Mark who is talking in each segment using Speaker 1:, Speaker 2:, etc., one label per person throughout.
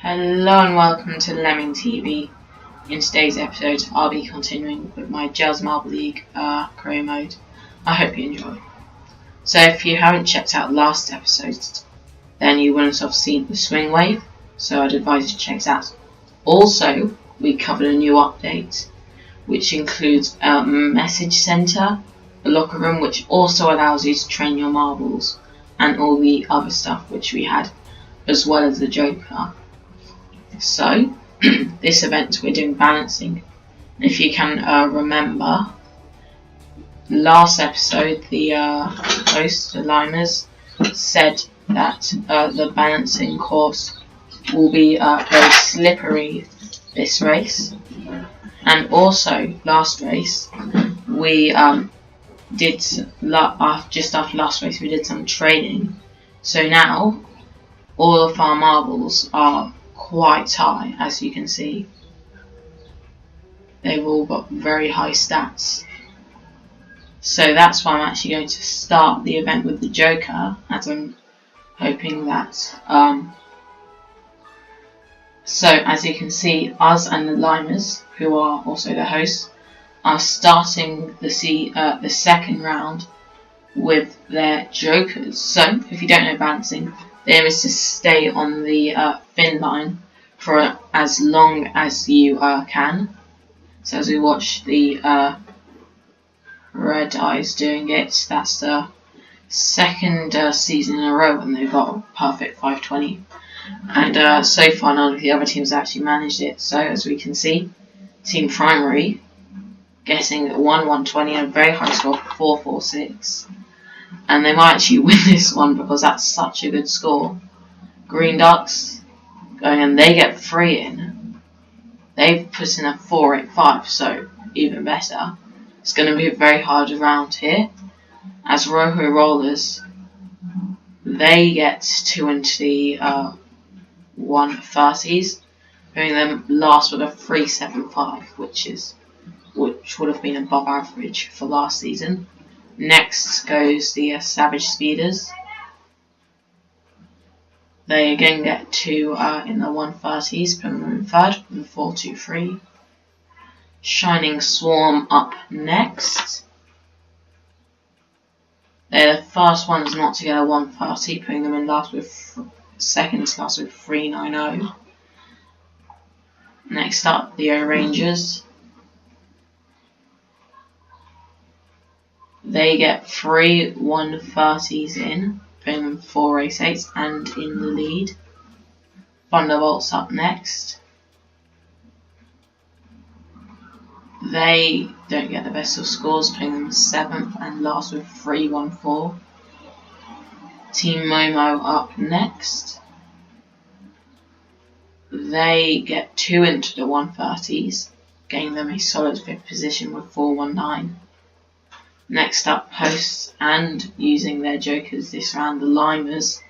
Speaker 1: Hello and welcome to Lemming TV. In today's episode, I'll be continuing with my Jelle's Marble League career mode. I hope you enjoy. So if you haven't checked out last episode, then you wouldn't have seen the swing wave, so I'd advise you to check it out. Also, we covered a new update, which includes a message center, a locker room, which also allows you to train your marbles, and all the other stuff which we had, as well as the Joker. So, this event we're doing balancing. If you can remember, last episode the host, the Limers, said that the balancing course will be very slippery this race. And also, last race, we just after last race we did some training. So now, all of our marbles are quite high, as you can see. They've all got very high stats. So that's why I'm actually going to start the event with the Joker, as I'm hoping that so as you can see, us and the Limers, who are also the hosts, are starting the second round with their Jokers. So if you don't know balancing, the aim is to stay on the fin line for as long as you can. So as we watch the Red Eyes doing it, that's the second season in a row when they've got a perfect 520. And so far none of the other teams actually managed it. So as we can see, Team Primary getting 120 and a very high score, 446. And they might actually win this one because that's such a good score. Green Ducks going and they get 3 in. They've put in a 485, so even better. It's going to be a very hard round here. As Rojo Rollers, they get 2 into the 130s, putting them last with a 375, which would have been above average for last season. Next goes the Savage Speeders. They again get 2 in the 130s, putting them in third with a 423. Shining Swarm up next. They're the first ones not to get a 130, putting them in last with second to last with 390. Next up, the Rangers. They get 3 130s in, putting them 488s and in the lead. Thunderbolts up next. They don't get the best of scores, putting them 7th and last with 314. Team Momo up next. They get 2 into the 130s, gaining them a solid 5th position with 419. Next up, hosts and using their Jokers this round, the Limers,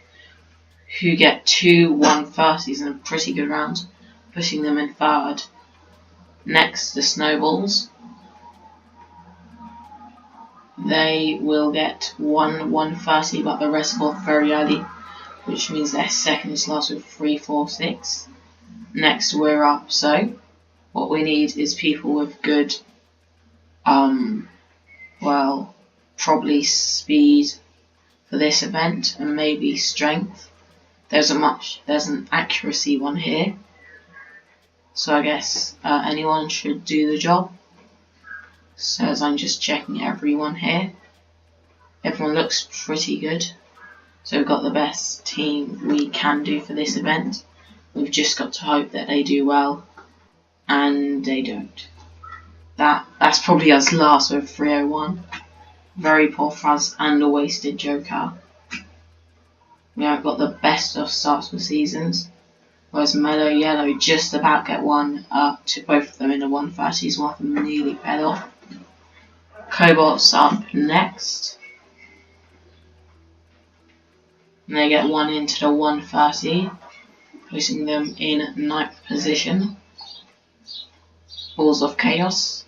Speaker 1: who get 2 130s in a pretty good round, pushing them in third. Next, the Snowballs. They will get 1 130, but the rest fall very early, which means they're second to last with 346. Next, we're up. So, what we need is people with good, probably speed for this event and maybe strength. There's an accuracy one here. So I guess anyone should do the job. So as I'm just checking everyone here, everyone looks pretty good. So we've got the best team we can do for this event. We've just got to hope that they do well, and they don't. That's probably us last with 301. Very poor for us and a wasted Joker. We haven't got the best of starts for seasons. Whereas Mellow Yellow just about get one to both of them in the 130s, one of them nearly fell off. Cobalt's up next. And they get 1 into the 130, placing them in 9th position. Balls of Chaos.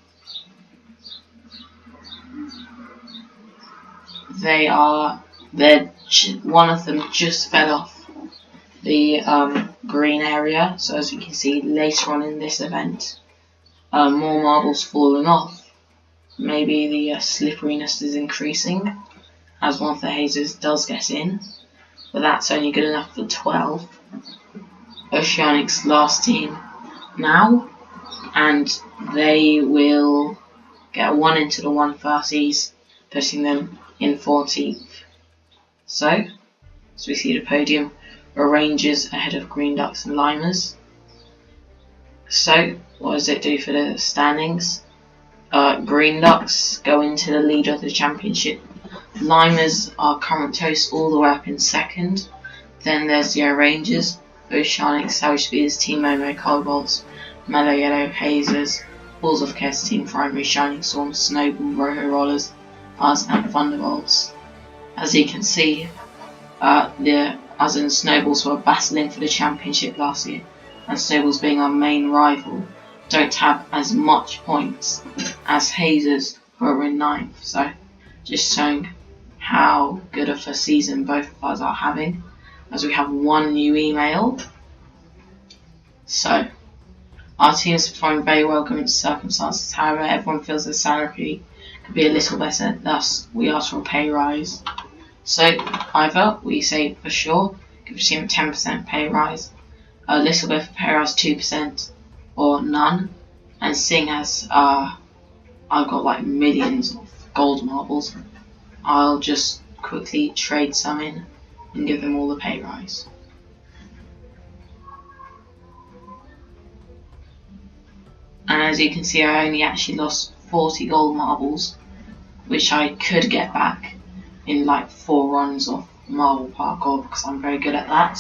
Speaker 1: One of them just fell off the green area. So as you can see later on in this event, more marbles falling off. Maybe the slipperiness is increasing as one of the hazers does get in, but that's only good enough for 12. Oceanic's last team now, and they will get 1 into the 130s, putting them in 14th. So, as we see the podium, Rangers ahead of Green Ducks and Limers. So, what does it do for the standings? Green Ducks go into the lead of the championship. Limers are current hosts all the way up in 2nd. Then there's the Rangers, Oceanic, Savage Speeders, Team Momo, Cobalts, Mellow Yellow, Hazers, Balls of Chaos, Team Primary, Shining Storm, Snowball, Rojo Rollers, us and Thunderbolts. As you can see, the us and Snowballs were battling for the championship last year, and Snowballs, being our main rival, don't have as much points as Hazers, who are in 9th. So just showing how good of a season both of us are having, as we have 1 new email. So our team is performing very well given circumstances. However, everyone feels their salary could be a little better, thus we ask for a pay rise. So either we say for sure give the team a 10% pay rise, a little bit of a pay rise 2%, or none. And seeing as I've got like millions of gold marbles, I'll just quickly trade some in and give them all the pay rise. And as you can see, I only actually lost 40 gold marbles, which I could get back in like 4 runs of marble parkour, because I'm very good at that.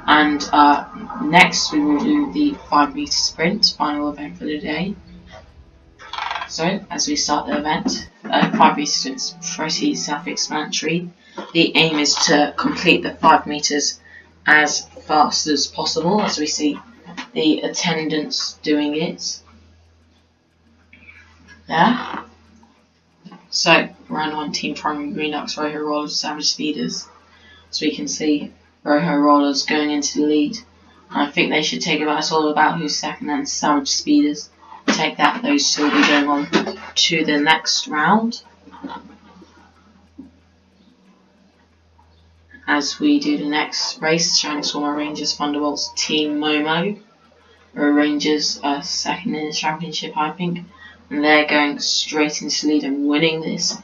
Speaker 1: And next we will do the 5 meter sprint, final event for the day. So as we start the event, 5 meter sprint is pretty self-explanatory. The aim is to complete the 5 meters as fast as possible, as we see the attendants doing it there. So round 1, Team Primary, Green Ducks, Rojo Rollers, Savage Speeders. As we can see, Rojo Rollers going into the lead. And I think they should take about, it's all about who's second, and Savage Speeders take that. Those two will be going on to the next round. As we do the next race, Shining Storm, Rangers, Thunderbolts, Team Momo. Rangers are second in the championship, I think, and they're going straight into the lead and winning this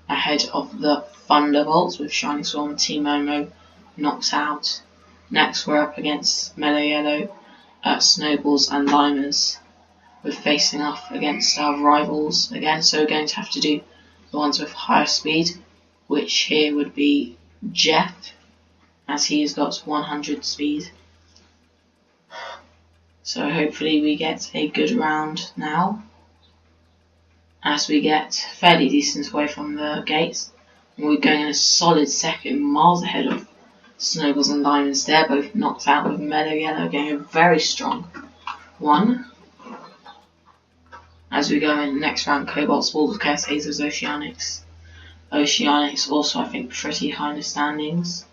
Speaker 1: ahead of the Thunderbolts, with Shining Storm and Team Momo knocked out. Next we're up against Mellow Yellow, Snowballs and Limers. We're facing off against our rivals again, so we're going to have to do the ones with higher speed, which here would be Jeff, as he has got 100 speed. So hopefully we get a good round now, as we get fairly decent away from the gates. And we're going in a solid second, miles ahead of Snowballs and Diamonds. They're both knocked out, with Mellow Yellow getting a very strong 1. As we go in the next round, Cobalts, Balls of Chaos, Hazers, Oceanics. Oceanics also, I think, pretty high in the standings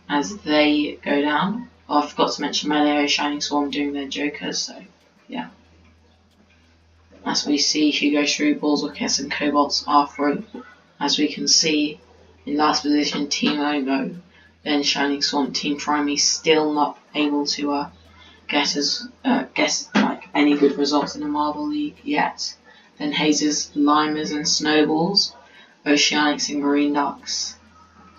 Speaker 1: as they go down. Oh, I forgot to mention Mellow, Shining Storm doing their jokers, so yeah. As we see who goes through, Balls of Chaos and Cobalts are through. As we can see, in last position, Team Omo, then Shining Storm, Team Primary, still not able to get like any good results in the Marble League yet. Then Hazers, Limers and Snowballs, Oceanics and Green Ducks.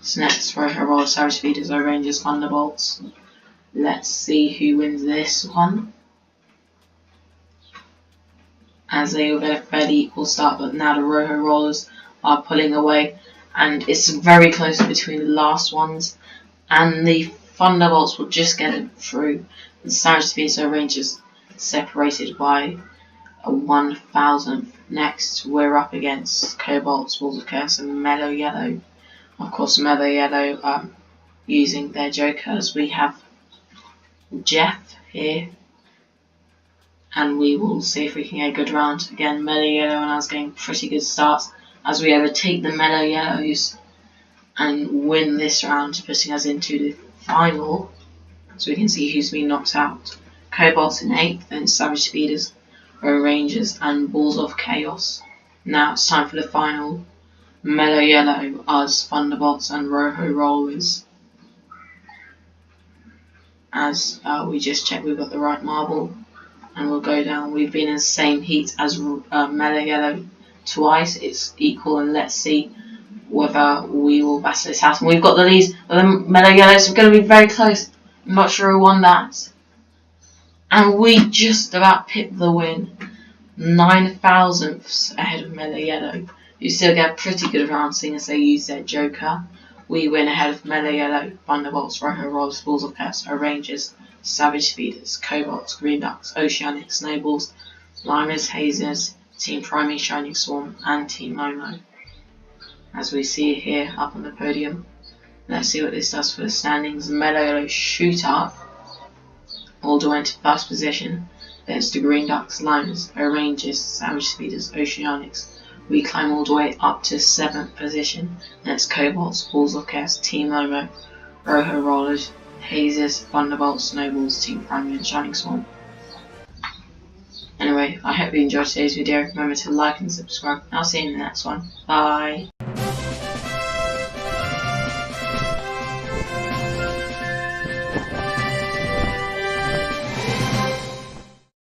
Speaker 1: So next, Rojo Rollers, Savage Speeders, Rangers, Thunderbolts. Let's see who wins this one, as they will get a fairly equal start, but now the Rojo Rollers are pulling away, and it's very close between the last ones, and the Thunderbolts will just get it through. The Savage Speeders, Rangers separated by a 1,000th. Next, we're up against Cobalts, Balls of Chaos and Mellow Yellow. Of course, Mellow Yellow using their jokers. We have Jeff here, and we will see if we can get a good round. Again, Mellow Yellow and us getting pretty good starts as we overtake the Mellow Yellows and win this round, putting us into the final. so we can see who's been knocked out. Cobalts in 8th, then Savage Speeders, Rangers, and Balls of Chaos. Now it's time for the final. Mellow Yellow, us, Thunderbolts, and Rojo Rollers. As we just check we've got the right marble, and we'll go down. We've been in the same heat as Mellow Yellow twice. It's equal, and let's see whether we will battle this out. And we've got the leads. The Mellow Yellows are going to be very close. I'm not sure who won that. And we just about picked the win. 9 thousandths ahead of Mellow Yellow, who still get a pretty good round seeing as they use their Joker. We win ahead of Mellow Yellow, Thunderbolts, Rojo Rolls, Balls of Chaos, Rangers, Savage Speeders, Cobalts, Green Ducks, Oceanic, Snowballs, Limers, Hazers, Team Priming, Shining Swarm, and Team Momo. As we see it here up on the podium. Let's see what this does for the standings. Mellow Yellow shoot up all the way into first position. Then it's the Green Ducks, Limers, Rangers, Savage Speeders, Oceanics. We climb all the way up to 7th position. Then it's Cobalts, Balls of Chaos, Team Momo, Rojo Rollers, Hazes, Thunderbolts, Snowballs, Team Priming, and Shining Swarm. Anyway, I hope you enjoyed today's video. Remember to like and subscribe. I'll see you in the next one. Bye.